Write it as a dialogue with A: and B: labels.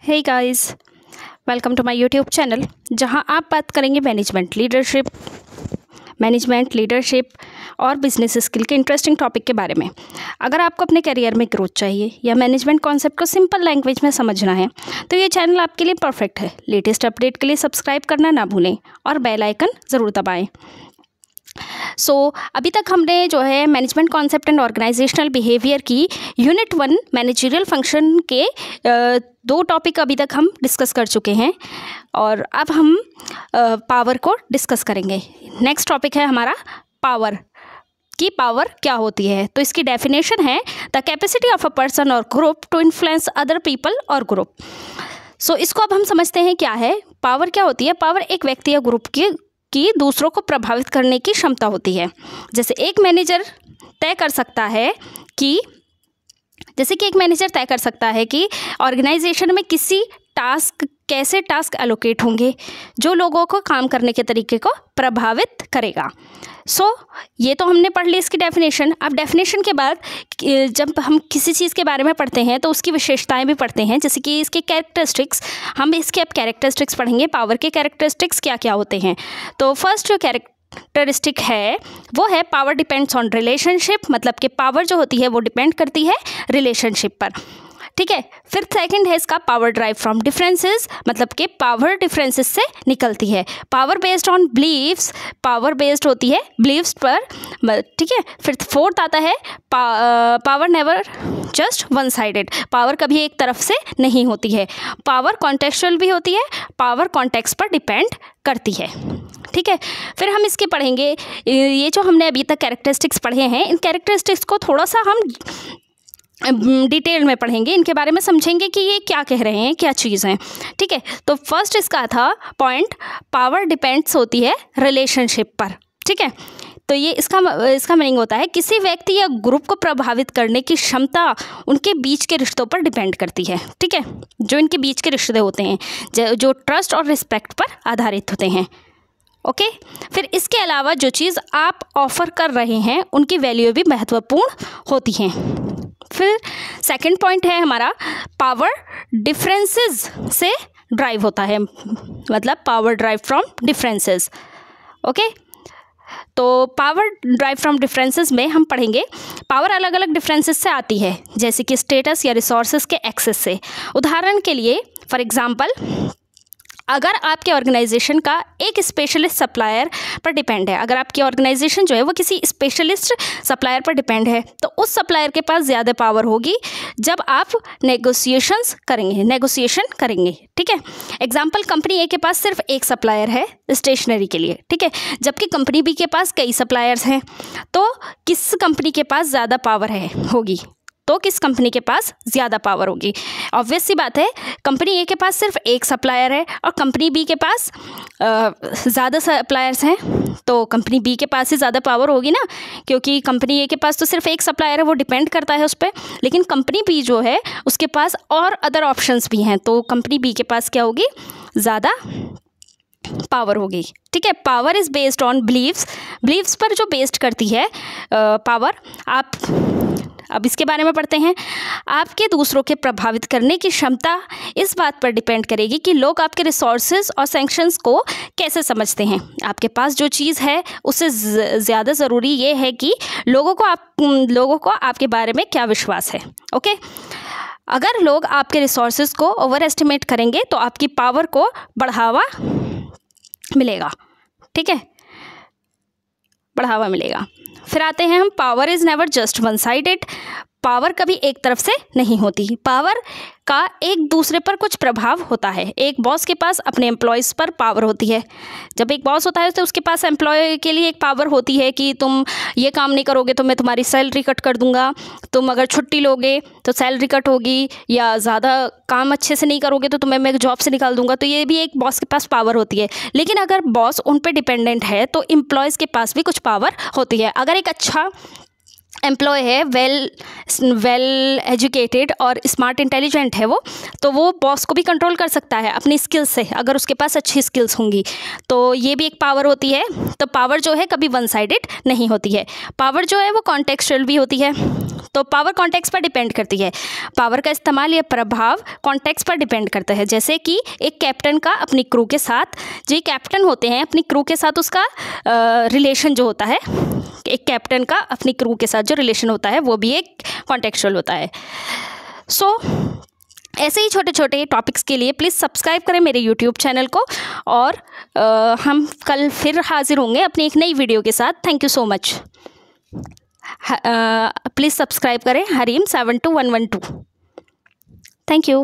A: Hey guys, welcome to my YouTube channel जहां आप बात करेंगे मैनेजमेंट लीडरशिप और बिजनेस स्किल के इंटरेस्टिंग टॉपिक के बारे में। अगर आपको अपने करियर में ग्रोथ चाहिए या मैनेजमेंट कॉन्सेप्ट को सिंपल लैंग्वेज में समझना है तो ये चैनल आपके लिए परफेक्ट है। लेटेस्ट अपडेट के लिए सब्सक्राइब करना ना भूलें और बेल आइकन ज़रूर दबाएं। अभी तक हमने जो है management concept and organisational behaviour की यूनिट 1 मैनेजरियल फंक्शन के 2 टॉपिक अभी तक हम डिस्कस कर चुके हैं और अब हम पावर को डिस्कस करेंगे। नेक्स्ट टॉपिक है हमारा पावर की पावर क्या होती है। तो इसकी डेफिनेशन है the capacity of a person और group to influence other people और ग्रुप। इसको अब हम समझते हैं क्या है पावर। क्या होती है पावर? एक व्यक्ति या ग्रुप की दूसरों को प्रभावित करने की क्षमता होती है। जैसे एक मैनेजर तय कर सकता है कि ऑर्गेनाइजेशन में कैसे टास्क एलोकेट होंगे जो लोगों को काम करने के तरीके को प्रभावित करेगा। ये तो हमने पढ़ ली इसकी डेफिनेशन। अब डेफिनेशन के बाद जब हम किसी चीज़ के बारे में पढ़ते हैं तो उसकी विशेषताएं भी पढ़ते हैं, जैसे कि इसके कैरेक्टरिस्टिक्स। हम इसके अब कैरेक्टरिस्टिक्स पढ़ेंगे। पावर के कैरेक्टरिस्टिक्स क्या क्या होते हैं। तो फर्स्ट जो कैरेक्टरिस्टिक है वो है पावर डिपेंड्स ऑन रिलेशनशिप, मतलब कि पावर जो होती है वो डिपेंड करती है रिलेशनशिप पर। ठीक है। फिर सेकंड है इसका पावर ड्राइव फ्रॉम डिफरेंसेस, मतलब कि पावर डिफरेंसेस से निकलती है। Power based on believes, power based होती है बिलीव्स पर। ठीक है। फिर फोर्थ आता है power never just one sided, power कभी एक तरफ से नहीं होती है। पावर कॉन्टेक्चुअल भी होती है, पावर कॉन्टेक्स्ट पर डिपेंड करती है। ठीक है। फिर हम इसके पढ़ेंगे, ये जो हमने अभी तक कैरेक्टरिस्टिक्स पढ़े हैं इन कैरेक्टरिस्टिक्स को थोड़ा सा हम डिटेल में पढ़ेंगे, इनके बारे में समझेंगे कि ये क्या कह रहे हैं, क्या चीज़ है। ठीक है। तो फर्स्ट इसका था पॉइंट, पावर डिपेंड्स होती है रिलेशनशिप पर। ठीक है। तो ये इसका मीनिंग होता है किसी व्यक्ति या ग्रुप को प्रभावित करने की क्षमता उनके बीच के रिश्तों पर डिपेंड करती है। ठीक है। जो इनके बीच के रिश्ते होते हैं जो ट्रस्ट और रिस्पेक्ट पर आधारित होते हैं। ओके। फिर इसके अलावा जो चीज़ आप ऑफर कर रहे हैं उनकी वैल्यू भी महत्वपूर्ण होती हैं। फिर सेकंड पॉइंट है हमारा पावर डिफरेंसेस से ड्राइव होता है, मतलब power drive from differences. Okay. तो पावर ड्राइव फ्रॉम डिफरेंसेस में हम पढ़ेंगे पावर अलग अलग डिफरेंसेस से आती है, जैसे कि स्टेटस या रिसोर्सेज के एक्सेस से। उदाहरण के लिए फॉर एग्जांपल, अगर आपके ऑर्गेनाइजेशन का एक स्पेशलिस्ट सप्लायर पर डिपेंड है, अगर आपकी ऑर्गेनाइजेशन जो है वो किसी स्पेशलिस्ट सप्लायर पर डिपेंड है तो उस सप्लायर के पास ज़्यादा पावर होगी जब आप नेगोशिएशन करेंगे। ठीक है। एग्जाम्पल, कंपनी ए के पास सिर्फ एक सप्लायर है स्टेशनरी के लिए, ठीक है, जबकि कंपनी बी के पास कई सप्लायर्स हैं। तो किस कंपनी के पास ज़्यादा पावर होगी? तो किस कंपनी के पास ज़्यादा पावर होगी? ऑब्वियस सी बात है, कंपनी ए के पास सिर्फ एक सप्लायर है और कंपनी बी के पास ज़्यादा सप्लायर्स हैं, तो कंपनी बी के पास ही ज़्यादा पावर होगी ना, क्योंकि कंपनी ए के पास तो सिर्फ एक सप्लायर है, वो डिपेंड करता है उस पर। लेकिन कंपनी बी जो है उसके पास और अदर ऑप्शंस भी हैं, तो कंपनी बी के पास क्या होगी? ज़्यादा पावर होगी। ठीक है। Power is based on believes पर जो बेस्ड करती है पावर। अब इसके बारे में पढ़ते हैं। आपके दूसरों के प्रभावित करने की क्षमता इस बात पर डिपेंड करेगी कि लोग आपके रिसोर्सेज और सैंक्शंस को कैसे समझते हैं। आपके पास जो चीज़ है उससे ज़्यादा ज़रूरी ये है कि लोगों को आपके बारे में क्या विश्वास है। ओके। अगर लोग आपके रिसोर्सेज को ओवर एस्टिमेट करेंगे तो आपकी पावर को बढ़ावा मिलेगा। ठीक है, बढ़ावा मिलेगा। फिर आते हैं हम, power is never just one sided, power कभी एक तरफ से नहीं होती। पावर का एक दूसरे पर कुछ प्रभाव होता है। एक बॉस के पास अपने एम्प्लॉयज़ पर पावर होती है। जब एक बॉस होता है तो उसके पास एम्प्लॉय के लिए एक पावर होती है कि तुम ये काम नहीं करोगे तो मैं तुम्हारी सैलरी कट कर दूंगा, तुम अगर छुट्टी लोगे तो सैलरी कट होगी, या ज़्यादा काम अच्छे से नहीं करोगे तो तुम्हें मैं जॉब से निकाल दूंगा। तो ये भी एक बॉस के पास पावर होती है। लेकिन अगर बॉस उन पर डिपेंडेंट है तो एम्प्लॉयज़ के पास भी कुछ पावर होती है। अगर एक अच्छा एम्प्लॉय है, वेल एजुकेटेड और स्मार्ट इंटेलिजेंट है तो वो बॉस को भी कंट्रोल कर सकता है अपनी स्किल्स से, अगर उसके पास अच्छी स्किल्स होंगी। तो ये भी एक पावर होती है। तो पावर जो है कभी वन साइडेड नहीं होती है। पावर जो है वो कॉन्टेक्चुअल भी होती है। तो तो पावर कॉन्टेक्स्ट पर डिपेंड करती है। पावर का इस्तेमाल या प्रभाव कॉन्टेक्स्ट पर डिपेंड करता है। जैसे कि एक कैप्टन का अपनी क्रू के साथ, जो कैप्टन होते हैं अपनी क्रू के साथ उसका रिलेशन जो होता है, एक कैप्टन का अपनी क्रू के साथ जो रिलेशन होता है वो भी एक कॉन्टेक्चुअल होता है। सो ऐसे ही छोटे छोटे टॉपिक्स के लिए प्लीज़ सब्सक्राइब करें मेरे यूट्यूब चैनल को, और हम कल फिर हाजिर होंगे अपनी एक नई वीडियो के साथ। Thank you so much. Please subscribe करें हरीम 72112। Thank you.